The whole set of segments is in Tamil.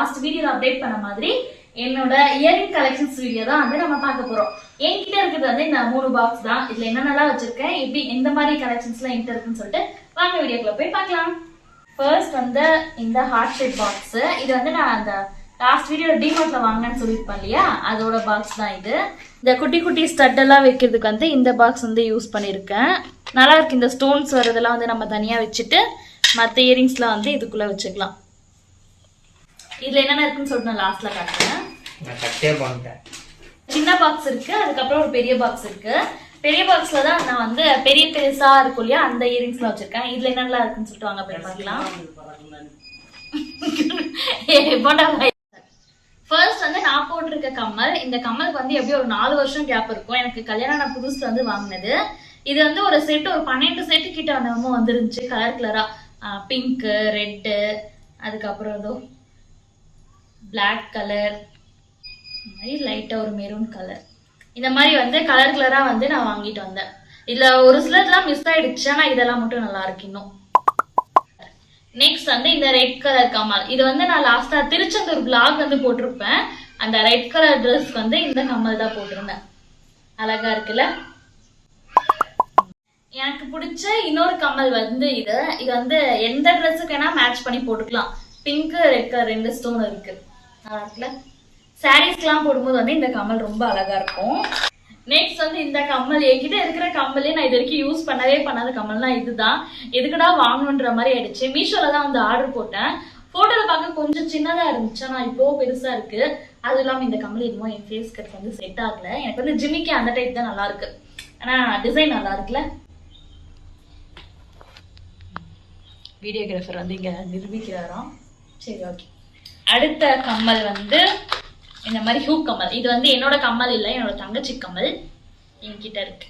லாஸ்ட் வீடியோல அப்டேட் பண்ண மாதிரி என்னோட இயரிங் கலெக்ஷன்ஸ் வீடியோ தான் வந்து நம்ம பார்க்க போறோம். என்கிட்ட இருக்கிறது வந்து இந்த 3 பாக்ஸ் தான். இதுல என்னென்னலாம் வச்சிருக்கேன், எப்படி எந்த மாதிரி கலெக்ஷன்ஸ்லாம் என்கிட்ட இருக்குன்னு சொல்லிட்டு வாங்க வீடியோக்குள்ள போய் பார்க்கலாம். ஃபர்ஸ்ட் வந்து இந்த ஹார்ட் ஷேப் பாக்ஸ். இது வந்து நான் அந்த லாஸ்ட் வீடியோ டிமார்ட்ல வாங்கினேன்னு சொல்லியிருப்பேன் இல்லையா, அதோட பாக்ஸ் தான் இது. இந்த குட்டி குட்டி ஸ்டட் எல்லாம் வைக்கிறதுக்கு வந்து இந்த பாக்ஸ் வந்து யூஸ் பண்ணியிருக்கேன். நல்லா இருக்கு. இந்த ஸ்டோன்ஸ் வரதெல்லாம் வந்து நம்ம தனியா வச்சுட்டு மற்ற இயரிங்ஸ்லாம் வந்து இதுக்குள்ள வச்சுக்கலாம். இதுல என்னென்ன இருக்குன்னு சொல்லிட்டு நான் லாஸ்ட்ல காட்டுறேன். சின்ன பாக்ஸ் இருக்கு, அதுக்கப்புறம் ஒரு பெரிய பாக்ஸ் இருக்கு. பெரிய பாக்ஸ்ல தான் நான் வந்து பெரிய பெருசா இருக்கும் இல்லையா, அந்த இயரிங்ஸ்லாம் வச்சிருக்கேன். இதுல என்னெல்லாம் இருக்குன்னு சொல்லிட்டு வாங்க போய் பார்க்கலாம். ஃபர்ஸ்ட் வந்து நான் போட்டிருக்க கம்மல். இந்த கம்மலுக்கு வந்து எப்படி ஒரு 4 வருஷம் கேப் இருக்கும். எனக்கு கல்யாணம் புதுசுல வந்து வாங்கினது. இது வந்து ஒரு செட், ஒரு 12 செட்டு கிட்ட அந்த வந்துருந்துச்சு. கலர் கலரா பிங்க், ரெட்டு, அதுக்கப்புறம் ஏதோ பிளாக் கலர், மாதிரி லைட்டா ஒரு மெரூன் கலர், இந்த மாதிரி வந்து கலர் கலரா வந்து நான் வாங்கிட்டு வந்தேன். இதுல ஒரு சிலர்லாம் மிஸ் ஆயிடுச்சு, ஆனா இதெல்லாம் மட்டும் நல்லா இருக்கு இன்னும். நெக்ஸ்ட் வந்து இந்த ரெட் கலர் கம்மல். இது வந்து நான் லாஸ்டா திருச்செந்தூர் பிளாக் வந்து போட்டிருப்பேன். அந்த ரெட் கலர் ட்ரெஸ்க்கு வந்து இந்த கம்மல் தான் போட்டிருந்தேன். அழகா இருக்குல்ல. எனக்கு பிடிச்ச இன்னொரு கம்மல் வந்து இது வந்து எந்த ட்ரெஸ்ஸுக்கு வேணா மேட்ச் பண்ணி போட்டுக்கலாம். பிங்க் ரெட் கலர் 2 ஸ்டோன் இருக்கு. நல்லா இருக்குல்ல. சாரீஸ்க்கெல்லாம் போடும்போது வந்து இந்த கம்மல் ரொம்ப அழகா இருக்கும். நெக்ஸ்ட் வந்து இந்த கம்மல் என்கிட்ட இருக்கிற கம்மலே நான் இது வரைக்கும் யூஸ் பண்ணவே பண்ணாத கம்மல்னா இதுதான். எதுக்குடா வாங்கணுன்ற மாதிரி ஆயிடுச்சு. மீஷோல தான் வந்து ஆர்டர் போட்டேன். போட்டோல பார்க்க கொஞ்சம் சின்னதா இருந்துச்சு, ஆனா இப்போ பெருசா இருக்கு. அது இல்லாம இந்த கம்மல் இதுவும் என் ஃபேஸ் கட் வந்து செட் ஆகல. எனக்கு வந்து ஜிமிக்கி அந்த டைப் தான் நல்லா இருக்கு, ஆனா டிசைன் நல்லா இருக்குல்ல. வீடியோகிராஃபர் வந்து இங்க நிரூபிக்கிறாராம். சரி, ஓகே. அடுத்த கம்மல் வந்து இந்த மாதிரி ஹூக் கம்மல். இது வந்து என்னோட கம்மல் இல்லை, என்னோட தங்கச்சி கம்மல் என்கிட்ட இருக்கு.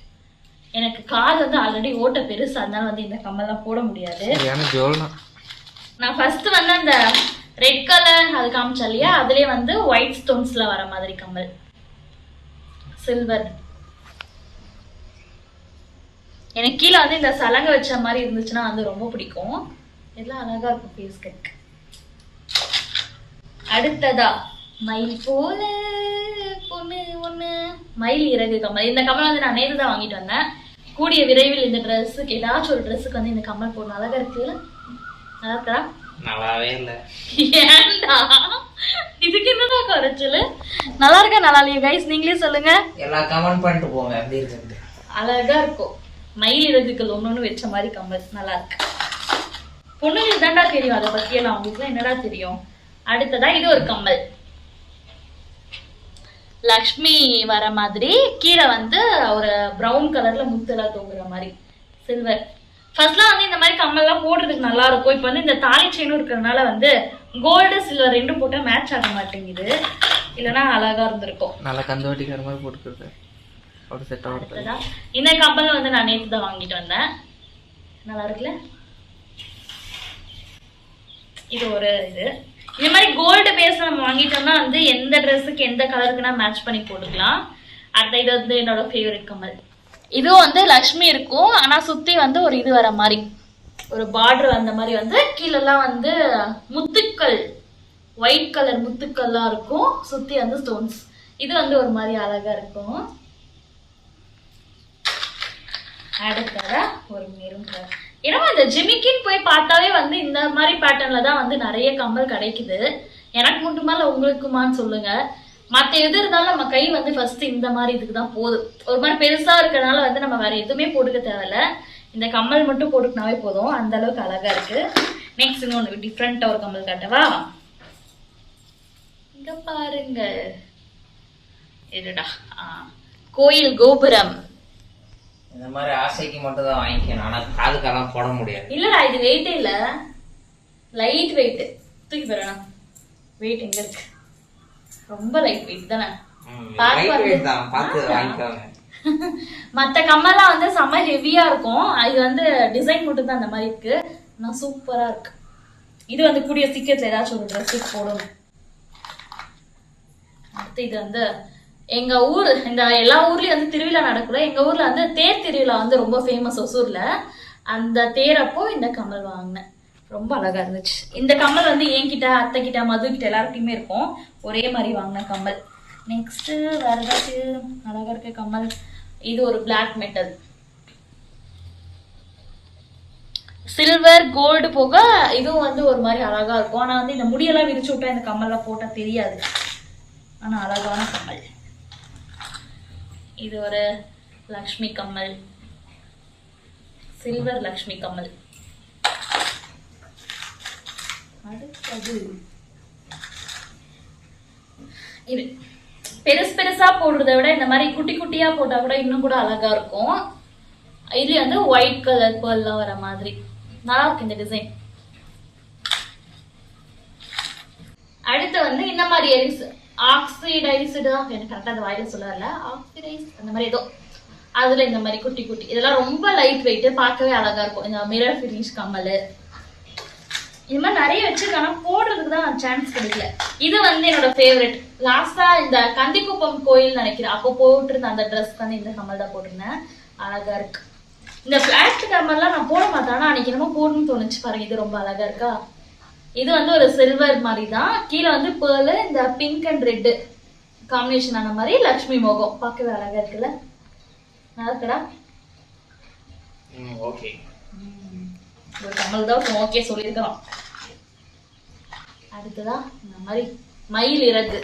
எனக்கு கால் வந்து ஆல்ரெடி ஓட்ட பெருசு, அதனால வந்து இந்த கம்மல்லாம் போட முடியாது. நான் ஃபர்ஸ்ட் வந்து அந்த ரெட் கலர் அது காமிச்சா இல்லையா, அதுலயே வந்து ஒயிட் ஸ்டோன்ஸ்ல வர மாதிரி கம்மல், சில்வர். எனக்கு கீழே வந்து இந்த சலங்கை வச்ச மாதிரி இருந்துச்சுன்னா வந்து ரொம்ப பிடிக்கும். இதெல்லாம் அழகா இருக்கும் ஃபேஸ் கட். அடுத்ததா மயில் போல பொண்ணு ஒண்ணு, மயில் இறகு கம்மல். இந்த கம்மல் வந்து நான் நேரு தான் வாங்கிட்டு வந்தேன். கூடிய விரைவில் இந்த ட்ரெஸ்ஸுக்கு ஏதாச்சும் ஒரு ட்ரெஸ்ஸுக்கு வந்து இந்த கம்மல் போடணும். அழகா இருக்குல்ல. நல்லா இருக்கா? நல்லாவே இல்லை. ஏன்டா, இதுக்கு என்னதான் குறைச்சல்? நல்லா இருக்கா நல்லா இல்லையா கைஸ், நீங்களே சொல்லுங்க. எல்லா கமெண்ட் பண்ணிட்டு போங்க. எப்படி இருக்கு? அழகா இருக்கும். மயில் இறகுகள் ஒன்னொன்னு வச்ச மாதிரி கம்மல் நல்லா இருக்கு. பொண்ணுங்களுக்கு தாண்டா தெரியும் அதை பத்தி எல்லாம், அவங்களுக்கு என்னடா தெரியும். அடுத்ததா இது ஒரு கம்மல், லக்ஷ்மி வர மாதிரி. கீழே வந்து ஒரு பிரவுன் கலர்ல முத்தெல்லாம் தொங்குற மாதிரி சில்வர். ஃபர்ஸ்ட்லாம் வந்து இந்த மாதிரி கம்மல்லாம் போடுறதுக்கு நல்லா இருக்கும். இப்போ வந்து இந்த தாலி செயினும் இருக்கிறதுனால வந்து கோல்டு சில்வர் 2 போட்டா மேட்ச் ஆக மாட்டேங்குது. இல்லைன்னா அழகா இருந்திருக்கும். நல்லா கந்தவட்டிக்கிற மாதிரி போட்டுக்கிறது. இந்த கம்மல் வந்து நான் நேற்று தான் வாங்கிட்டு வந்தேன். நல்லா இருக்குல்ல. இது ஒரு இது மாதிரி கோல்டு பேஸ் நம்ம வாங்கிட்டோம்னா வந்து எந்த ட்ரெஸ்ஸுக்கு எந்த கலருக்குன்னா மேட்ச் பண்ணி போட்டுக்கலாம். அடுத்த இது வந்து என்னோட ஃபேவரட் கம்மல். இதுவும் வந்து லக்ஷ்மி இருக்கும், ஆனா சுத்தி வந்து ஒரு இது வர மாதிரி ஒரு பார்டர் அந்த மாதிரி வந்து கீழெல்லாம் வந்து முத்துக்கள், ஒயிட் கலர் முத்துக்கள்லாம் இருக்கும். சுத்தி வந்து ஸ்டோன்ஸ். இது வந்து ஒரு மாதிரி அழகா இருக்கும். அடுத்ததா ஒரு மெரூன் கலர். ஏன்னா இந்த ஜிமிக்கின்னு போய் பார்த்தாவே வந்து இந்த மாதிரி பேட்டர்ன்ல தான் வந்து நிறைய கம்மல் கிடைக்குது. எனக்கு மட்டுமா இல்லை உங்களுக்குமான்னு சொல்லுங்க. மற்ற எது இருந்தாலும் நம்ம கை வந்து ஃபர்ஸ்ட் இந்த மாதிரி இதுக்கு தான் போதும். ஒரு மாதிரி பெருசா இருக்கிறதுனால வந்து நம்ம வேற எதுவுமே போட்டுக்க தேவையில்ல. இந்த கம்மல் மட்டும் போட்டுக்கினாவே போதும், அந்த அளவுக்கு அழகா இருக்கு. நெக்ஸ்ட் இன்னொன்று டிஃப்ரெண்டா ஒரு கம்மல் காட்டவா? இங்க பாருங்க. இதுடா கோயில் கோபுரம். இந்த மாதிரி ஆசைக்கு மட்டும் தான் வாங்கிக்கணும், ஆனா காதுக்கெல்லாம் போட முடியாது. இல்லடா, இது வெயிட்டே இல்ல, லைட் வெயிட். தூக்கி போறா. வெயிட் எங்க இருக்கு? ரொம்ப லைட் வெயிட் தானே. மத்த கம்மெல்லாம் வந்து செம்ம ஹெவியா இருக்கும். இது வந்து டிசைன் மட்டும் தான் அந்த மாதிரி இருக்கு. நான் சூப்பரா இருக்கு. இது வந்து கூடிய சீக்கிரத்துல ஏதாச்சும் ஒரு ட்ரெஸ்ஸுக்கு போடணும். அடுத்து இது வந்து எங்க ஊர், இந்த எல்லா ஊர்லயும் வந்து திருவிழா நடக்கல, எங்க ஊர்ல வந்து தேர் திருவிழா வந்து ரொம்ப ஃபேமஸ் ஒசூர்ல. அந்த தேரப்போ இந்த கம்மல் வாங்கினேன். ரொம்ப அழகா இருந்துச்சு. இந்த கம்மல் வந்து என்கிட்ட, அத்தை கிட்ட, மது கிட்ட எல்லாருக்குமே இருக்கும். ஒரே மாதிரி வாங்கின கம்மல். நெக்ஸ்ட் வேற ஏதாச்சும் அழகா இருக்க கம்மல். இது ஒரு பிளாக் மெட்டல், சில்வர் கோல்டு போக இதுவும் வந்து ஒரு மாதிரி அழகா இருக்கும். ஆனா வந்து இந்த முடியெல்லாம் விரிச்சு விட்டா இந்த கம்மல்லாம் போட்டா தெரியாது. ஆனா அழகான கம்மல். இது ஒரு லக்ஷ்மி கம்மல், சில்வர் லக்ஷ்மி கம்மல். அடுத்தது இது பெருசு பெருசா போடுறதை விட இந்த மாதிரி குட்டி குட்டியா போட்டா கூட இன்னும் கூட அழகா இருக்கும். இது வந்து ஒயிட் கலர் பேர்லாம் வர மாதிரி நல்லா இருக்கு இந்த டிசைன். அடுத்து வந்து இந்த மாதிரி எரிஸ் ஆக்சிடைஸ்டா, எனக்கு கரெக்டா அந்த வாயில சொல்லல, ஆக்சிடைஸ் அந்த மாதிரி ஏதோ, அதுல இந்த மாதிரி குட்டி குட்டி இதெல்லாம் ரொம்ப லைட் வெயிட், பார்க்கவே அழகா இருக்கும். இந்த மிரர் ஃபினிஷ் கம்மல் இது மாதிரி நிறைய வச்சிருக்காங்க, போடுறதுக்கு தான் சான்ஸ் கிடைக்கல. இது வந்து என்னோட ஃபேவரட். லாஸ்டா இந்த கந்திக்குப்பம் கோயில் நினைக்கிறேன், அப்போ போட்டிருந்த அந்த ட்ரெஸ்க்கு வந்து இந்த கம்மல் தான் போட்டிருந்தேன். அழகா இருக்கு. இந்த பிளாட் கம்மல்லாம் நான் போட மாட்டேன், ஆனா அன்னைக்கு என்னமோ போடணும்னு தோணுச்சு பாருங்க. இது ரொம்ப அழகா இருக்கா. இது வந்து ஒரு சில்வர் மாதிரி தான், கீழே வந்து பேர்ல இந்த பிங்க் அண்ட் ரெட் காம்பினேஷன் ஆன மாதிரி லட்சுமி மோகம், பார்க்கவே அழகா இருக்குல்ல. நல்லா இருக்கடா. ஓகே, ஒரு கம்மல் தான் ஓகே சொல்லியிருக்கலாம். அடுத்ததா இந்த மாதிரி மயில் இறகு.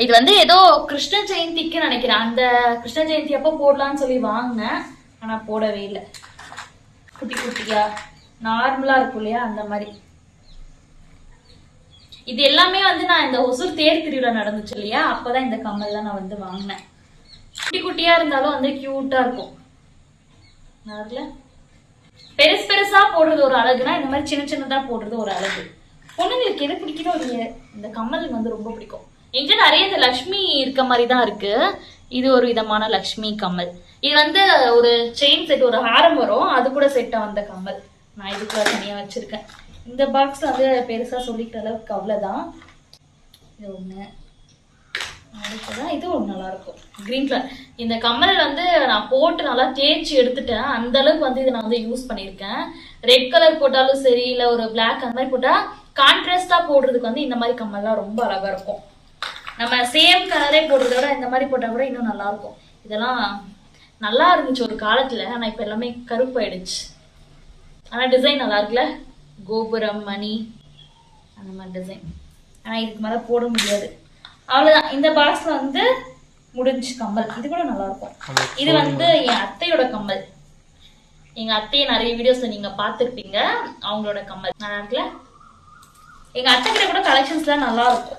இது வந்து ஏதோ கிருஷ்ண ஜெயந்திக்கு நினைக்கிறேன், அந்த கிருஷ்ண ஜெயந்தி அப்போ போடலான்னு சொல்லி வாங்கினேன், ஆனா போடவே இல்லை. குட்டி குட்டியா நார்மலா இருக்கும் இல்லையா, அந்த மாதிரி. இது எல்லாமே வந்து நான் இந்த ஒசூர் தேர் திருவிழா நடந்துச்சு இல்லையா, அப்பதான் இந்த கம்மல்லாம் நான் வந்து வாங்கினேன். குட்டி குட்டியா இருந்தாலும் வந்து கியூட்டா இருக்கும். பெருசு பெருசா போடுறது ஒரு அழகுனா, இந்த மாதிரி சின்ன சின்னதா போடுறது ஒரு அழகு. பொண்ணுங்களுக்கு எது பிடிக்குதோ இல்லையே, இந்த கம்மல் வந்து ரொம்ப பிடிக்கும். எங்க நிறைய இந்த லக்ஷ்மி இருக்க மாதிரி தான் இருக்கு. இது ஒரு விதமான லக்ஷ்மி கம்மல். இது வந்து ஒரு செயின் செட், ஒரு ஹாரம் வரும், அது கூட செட்டா வந்த கம்மல். நான் இதுக்குள்ள தனியா வச்சிருக்கேன். இந்த பாக்ஸ்ல வந்து பெருசா சொல்லிக்கிற அளவுக்கு அவ்வளவுதான். இது ஒண்ணு. அடுத்ததான் இது ஒண்ணு நல்லா இருக்கும், கிரீன் கலர். இந்த கம்மல் வந்து நான் போட்டு நல்லா தேய்ச்சி எடுத்துட்டேன், அந்த அளவுக்கு வந்து இதை நான் வந்து யூஸ் பண்ணியிருக்கேன். ரெட் கலர் போட்டாலும் சரி, இல்ல ஒரு பிளாக் அந்த மாதிரி போட்டா கான்ட்ராஸ்டா போடுறதுக்கு வந்து இந்த மாதிரி கம்மல்லாம் ரொம்ப அழகா இருக்கும். நம்ம சேம் கலரே போடுறத விட இந்த மாதிரி போட்டா கூட இன்னும் நல்லா இருக்கும். இதெல்லாம் நல்லா இருந்துச்சு ஒரு காலத்துல, ஆனா இப்ப எல்லாமே கருப்பாயிடுச்சு. ஆனா டிசைன் நல்லா இருக்குல்ல, கோபுரம் மணி அந்த மாதிரி டிசைன். ஆனா இதுக்கு மேல போட முடியாது, அவ்வளவுதான். இந்த பாக்ஸ்ல வந்து முடிஞ்சு கம்மல். இது கூட நல்லா இருக்கும். இது வந்து என் அத்தையோட கம்மல். எங்க அத்தையை நிறைய வீடியோஸ்ல நீங்க பாத்துருப்பீங்க, அவங்களோட கம்மல் நல்லா இருக்குல்ல. எங்க அத்தை கிட்ட கூட கலெக்ஷன்ஸ் எல்லாம் நல்லா இருக்கும்.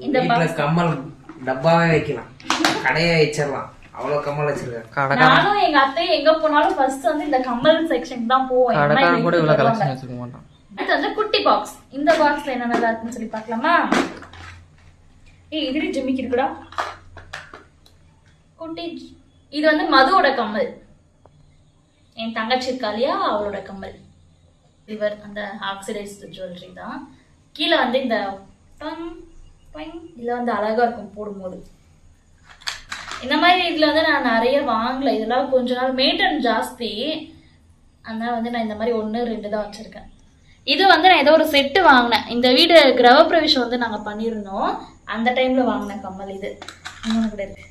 இந்த கம்மல் டப்பாவே வைக்கலாம், கடையே வச்சிடலாம், அவ்வளவு கம்மல் வச்சிருக்காங்க. நானும் எங்க அத்தையை எங்க போனாலும் ஃபர்ஸ்ட் வந்து இந்த கம்மல் செக்ஷன் தான் போவோம். இது வந்து குட்டி பாக்ஸ். இந்த பாக்ஸ்ல என்ன நல்லா இருக்குன்னு சொல்லி பார்க்கலாமா? இதுல ஜிமிக்கி இருக்குடா குட்டி. இது வந்து மதுவோட கம்மல், என் தங்கச்சி இருக்கா இல்லையா, அவளோட கம்மல். இவர் அந்த ஆக்சிடைஸ்டு ஜுவல்லரி தான். கீழே வந்து இந்த இதுல வந்து அழகா இருக்கும் போடும்போது. இந்த மாதிரி இதுல வந்து நான் நிறைய வாங்கல, இதெல்லாம் கொஞ்ச நாள் மெயின்டெனன்ஸ் ஜாஸ்தி, அதனால வந்து நான் இந்த மாதிரி 1-2 தான் வச்சிருக்கேன். இது வந்து நான் ஏதோ ஒரு செட்டு வாங்கினேன், இந்த வீடு கிரகப்பிரவேசம் வந்து நாங்க பண்ணியிருந்தோம், அந்த டைம்ல வாங்கின கம்மல். இது இன்னொன்று கூட இருக்கு,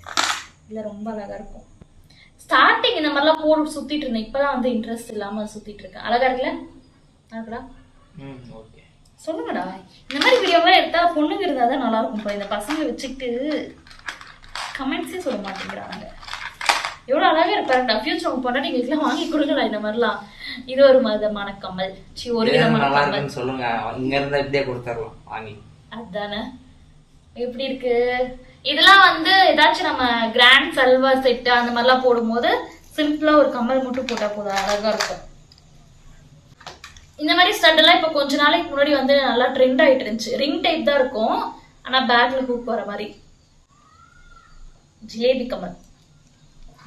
இல்ல ரொம்ப அழகா இருக்கும். ஸ்டார்டிங் இந்த மாதிரிலாம் போட்டு சுத்திட்டு இருந்தேன், இப்பதான் வந்து இன்ட்ரெஸ்ட் இல்லாம சுத்திட்டு இருக்கேன். அழகா இருக்குல்ல? அழகா சொல்லுங்கடா. இந்த மாதிரி வீடியோலாம் எடுத்தா பொண்ணுங்க இருந்தாதான் நல்லா இருக்கும். இந்த பசங்க வச்சுக்கிட்டு கமெண்ட்ஸே சொல்ல மாட்டேங்கிறாங்க. எவ்வளவு அழகா இருப்பாருடா. ஃபியூச்சர் உங்க பொண்டாட்டிங்களுக்குலாம் வாங்கி கொடுங்கடா இந்த மாதிரிலாம். இது ஒரு விதமான கம்மல், ஒரு விதமான கம்மல் சொல்லுங்க, இங்க இருந்தா இப்படியே கொடுத்துடலாம் வாங்கி. அதானே எப்படி இருக்கு. இதெல்லாம் வந்து ஏதாச்சும் நம்ம கிராண்ட் சல்வார் செட் அந்த மாதிரிலாம் போடும்போது சிம்பிளா ஒரு கம்மல் மட்டும் போட்டா போதும், அழகா இருக்கும். இந்த மாதிரி ஸ்டட் எல்லாம் இப்ப கொஞ்ச நாளைக்கு முன்னாடி வந்து நல்லா ட்ரெண்ட் ஆயிட்டு இருந்துச்சு. ரிங் டைப் தான் இருக்கும், ஆனா பேக்ல ஹூக் வர மாதிரி. ஜிலேபி கம்மல்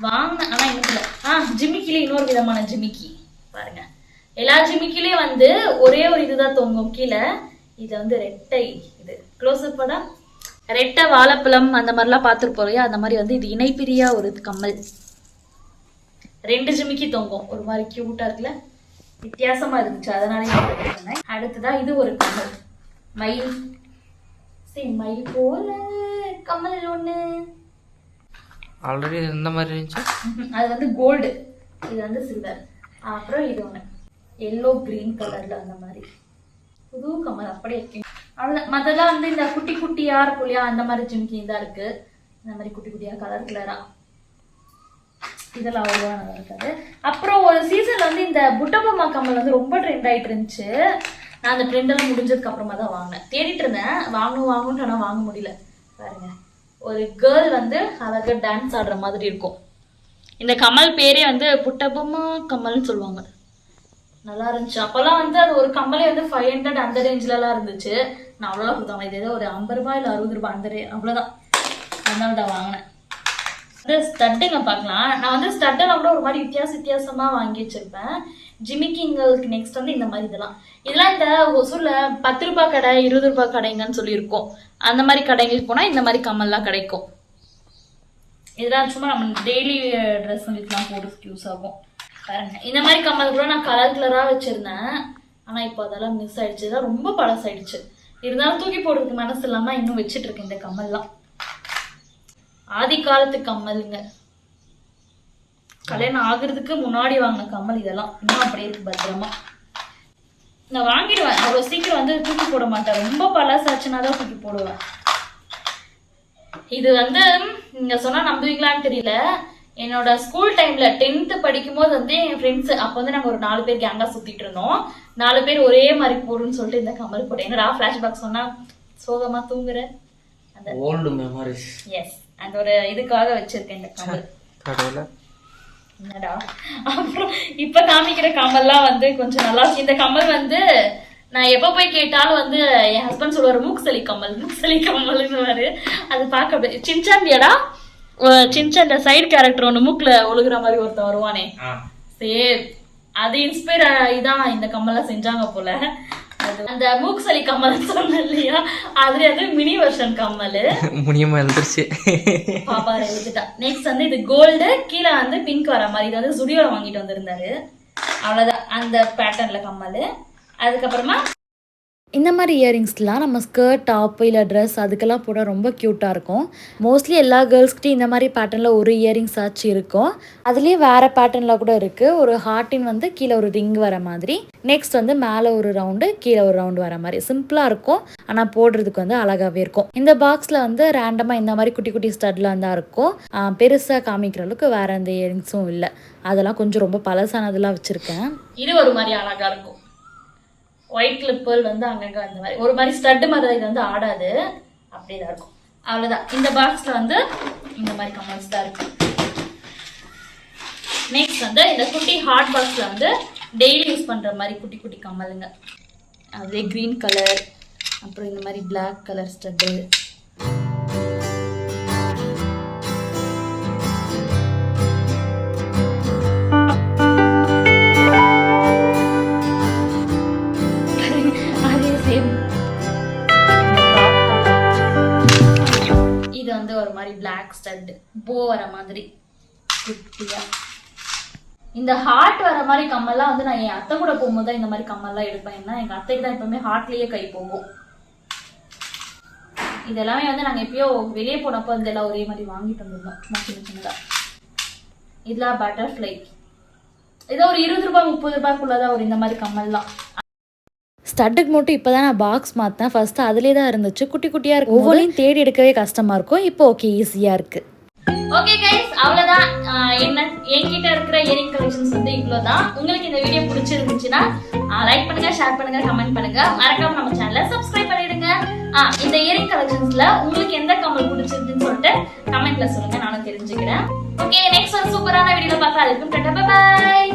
வாங்கினேன், ஆனா எனக்கு இல்ல. ஜிமிக்கில இன்னொரு விதமான ஜிமிக்கி பாருங்க. எல்லா ஜிமிக்கிலயும் வந்து ஒரே ஒரு இதுதான் தொங்கும் கீழே. இது வந்து ரெட்டை, இது க்ளோஸ் அப் தான். ரெட்டை வாழைப்பழம் அந்த மாதிரிலாம் பார்த்துருப்போம் இல்லையா, அந்த மாதிரி வந்து இது இணைப்பிரியா ஒரு கம்மல். 2 ஜிமிக்கி தொங்கும், ஒரு மாதிரி கியூட்டா இருக்குல்ல, வித்தியாசமா இருந்துச்சு, அதனால. அடுத்ததா இது ஒரு கம்மல், மயில். சரி, மயில் போல கம்மல் ஒண்ணு ஆல்ரெடி இந்த மாதிரி இருந்துச்சு. அது வந்து கோல்டு, இது வந்து சில்வர். அப்புறம் இது ஒண்ணு எல்லோ கிரீன் கலர்ல அந்த மாதிரி புது கம்மல் அப்படியே இருக்கு. அவ்வளவுதான். மத்தெல்லாம் வந்து இந்த குட்டி குட்டியா இருக்கும் இல்லையா, அந்த மாதிரி ஜிமிக்கி தான் இருக்கு. இந்த மாதிரி குட்டி குட்டியா கலர் கலரா, இதெல்லாம் அவ்வளவா நல்லா இருக்காது. அப்புறம் ஒரு சீசன்ல வந்து இந்த புட்டபொம்மா கம்மல் வந்து ரொம்ப ட்ரெண்ட் ஆயிட்டு இருந்துச்சு. நான் அந்த ட்ரெண்ட் எல்லாம் முடிஞ்சதுக்கு அப்புறமா தான் வாங்கினேன். தேடிட்டு இருந்தேன், வாங்கணும்னு ஆனா வாங்க முடியல. பாருங்க, ஒரு கேர்ள் வந்து அழகா டான்ஸ் ஆடுற மாதிரி இருக்கும். இந்த கம்மல் பேரே வந்து புட்டபொம்மா கம்மல்னு சொல்லுவாங்க. நல்லா இருந்துச்சு. அப்பெல்லாம் வந்து அது ஒரு கம்மலே வந்து 500 அந்த ரேஞ்சில எல்லாம் இருந்துச்சு. நான் அவ்வளோதான் கொடுத்தாங்க. இது ஏதோ ஒரு 50 ரூபாய் இல்லை 60 ரூபாய் அந்த அவ்வளோதான். அதனால தான் வாங்கினேன். ஸ்டட்டுங்க பார்க்கலாம். நான் வந்து ஸ்டட்டெல்லாம் கூட ஒரு மாதிரி வித்தியாசமா வாங்கி வச்சிருப்பேன். ஜிமிக்கிங்களுக்கு நெக்ஸ்ட் வந்து இந்த மாதிரி இதெல்லாம் இந்த ஒசூர்ல 10 ரூபாய் கடை 20 ரூபாய் கடைங்கன்னு சொல்லி இருக்கும். அந்த மாதிரி கடைங்களுக்கு போனா இந்த மாதிரி கம்மல்லாம் கிடைக்கும். இதெல்லாம் சும்மா நம்ம டெய்லி ட்ரெஸ்ஸுங்களுக்குலாம் போடுறதுக்கு யூஸ் ஆகும். பாருங்க, இந்த மாதிரி கம்மல் கூட நான் கலர் கலரா வச்சிருந்தேன். ஆனா இப்போ அதெல்லாம் மிஸ் ஆயிடுச்சு. இதெல்லாம் ரொம்ப பழசாயிடுச்சு. இருந்தாலும் தூக்கி போடுறதுக்கு மனசு இல்லாம இன்னும் வச்சிட்டு இருக்கேன். இந்த கம்மல்லாம் ஆதி காலத்து கம்மலுங்க. கல்யாணம் ஆகுறதுக்கு முன்னாடி வாங்கின கம்மல். இதெல்லாம் இன்னும் அப்படியே இருக்கு பத்திரமா. நான் வாங்கிடுவேன், அவ்வளவு சீக்கிரம் வந்து தூக்கி போட மாட்டேன். ரொம்ப பழசாச்சுன்னா தான் தூக்கி போடுவேன். இது வந்து நீங்க சொன்னா நம்புவீங்களான்னு தெரியல. என்னோட ஸ்கூல் டைம்ல 10th படிக்கும் போது வந்து என் ஃப்ரெண்ட்ஸ், அப்ப வந்து நாங்க ஒரு 4 பேர் கேங்கா சுத்திட்டு இருந்தோம். 4 பேர் ஒரே மாதிரி போடுன்னு சொல்லிட்டு இந்த கம்மல் போட்டேன். என்னடா பிளாஷ்பேக் சொன்னா சோகமா தூங்குற அந்த ஓல்டு மெமரிஸ். எஸ், அந்த ஒரு இதுக்காக வச்சிருக்கேன் இந்த கம்மல். என்னடா அப்புறம் இப்ப காமிக்கிற கம்மல்லாம் வந்து கொஞ்சம் நல்லா. இந்த கம்மல் வந்து நான் எப்ப போய் கேட்டாலும் வந்து என் ஹஸ்பண்ட் சொல்லுவாரு மூக்சலி கம்மல்னு. அது பார்க்க சின்சாண்டியாடா, சின்சாண்ட சைடு கேரக்டர் ஒண்ணு மூக்குல ஒழுகுற மாதிரி ஒருத்தன் வருவானே, சரி அது இன்ஸ்பயர் ஆகிதான் இந்த கம்மல்லாம் செஞ்சாங்க போல. அந்த மூக்சலி கம்மல் சொன்ன இல்லையா, அதுல வந்து மினி வெர்ஷன் கம்மல் முனியமா எழுதிருச்சு. பாப்பா எழுதிட்டா. நெக்ஸ்ட் வந்து இது கோல்டு, கீழே வந்து பிங்க் வர மாதிரி. இது வந்து சுடியோல வாங்கிட்டு வந்திருந்தாரு. அவ்வளவுதான் அந்த பேட்டர்ன்ல கம்மல். அதுக்கப்புறமா இந்த மாதிரி இயரிங்ஸ்லாம் நம்ம ஸ்கர்ட் டாப் இல்லை ட்ரெஸ் அதுக்கெல்லாம் போட ரொம்ப க்யூட்டாக இருக்கும். மோஸ்ட்லி எல்லா கேர்ள்ஸ்கிட்டையும் இந்த மாதிரி பேட்டர்னில் ஒரு இயரிங்ஸ் ஆச்சு இருக்கும். அதுலேயே வேறு பேட்டர்னில் கூட இருக்குது. ஒரு ஹார்ட்டின் வந்து கீழே ஒரு ரிங் வர மாதிரி, நெக்ஸ்ட் வந்து மேலே ஒரு ரவுண்டு கீழே ஒரு ரவுண்டு வர மாதிரி. சிம்பிளாக இருக்கும், ஆனால் போடுறதுக்கு வந்து அழகாகவே இருக்கும். இந்த பாக்ஸில் வந்து ரேண்டமாக இந்த மாதிரி குட்டி குட்டி ஸ்டட்லாம் தான் இருக்கும். பெருசாக காமிக்கிற அளவுக்கு வேறு எந்த இயரிங்ஸும் இல்லை. அதெல்லாம் கொஞ்சம் ரொம்ப பழசானதெல்லாம் வச்சுருக்கேன். இது ஒரு மாதிரி அழகாக இருக்கும். ஒயிட் கிளிப்பல் வந்து அங்கங்க அந்த மாதிரி ஒரு மாதிரி ஸ்டட் மாதிரி இது வந்து ஆடாது, அப்படிதான் இருக்கும். அவ்வளவுதான். இந்த பாக்ஸ்ல வந்து இந்த மாதிரி கம்மல்ஸ் தான் இருக்கு. நெக்ஸ்ட் வந்து இந்த குட்டி ஹாட் பாக்ஸ்ல வந்து டெய்லி யூஸ் பண்ற மாதிரி குட்டி குட்டி கம்மலுங்க. அதே கிரீன் கலர், அப்புறம் இந்த மாதிரி பிளாக் கலர் ஸ்டட்டு. இது வந்து ஒரு மாதிரி பிளாக் ஸ்டட் போ வர மாதிரி குட்டியா. இந்த ஹார்ட் வர மாதிரி கம்மல்லாம் வந்து நான் என் அத்தை கூட போகும்போது தான் இந்த மாதிரி கம்மல்லாம் எடுப்பேன். ஏன்னா எங்க அத்தைக்கு தான் எப்பவுமே ஹார்ட்லயே கை போகும். இதெல்லாமே வந்து நாங்க எப்பயோ வெளியே போனப்போ இதெல்லாம் ஒரே மாதிரி வாங்கிட்டு வந்துருந்தோம், சும்மா சின்ன சின்னதா. இதெல்லாம் பட்டர்ஃப்ளை. ஏதோ ஒரு 20 ரூபாய் 30 ரூபாய்க்குள்ளதான் ஒரு இந்த மாதிரி கம்மல்லாம். ஸ்டட்டுக்கு மட்டும் இப்போ தான் நான் பாக்ஸ் மாற்றினேன். ஃபஸ்ட்டு அதிலே தான் இருந்துச்சு, குட்டி குட்டியாக இருக்கும். ஒவ்வொன்றையும் தேடி எடுக்கவே கஷ்டமாக இருக்கும். இப்போ ஓகே, ஈஸியாக இருக்குது. ஓகே கைஸ், அவ்வளோதான். என்கிட்ட இருக்கிற இயரிங் கலெக்ஷன்ஸ் வந்து இவ்வளோதான். உங்களுக்கு இந்த வீடியோ பிடிச்சிருந்துச்சுன்னா லைக் பண்ணுங்க, ஷேர் பண்ணுங்க, கமெண்ட் பண்ணுங்க. மறக்காம நம்ம சேனலை சப்ஸ்கிரைப் பண்ணிடுங்க. இந்த இயரிங் கலெக்ஷன்ஸ்ல உங்களுக்கு எந்த கம்மல் பிடிச்சிருக்குன்னு சொல்லிட்டு கமெண்ட்ல சொல்லுங்க, நானும் தெரிஞ்சுக்கிறேன். ஓகே, நெக்ஸ்ட் ஒரு சூப்பரான வீடியோல பார்த்தா இருக்கும். பாய்.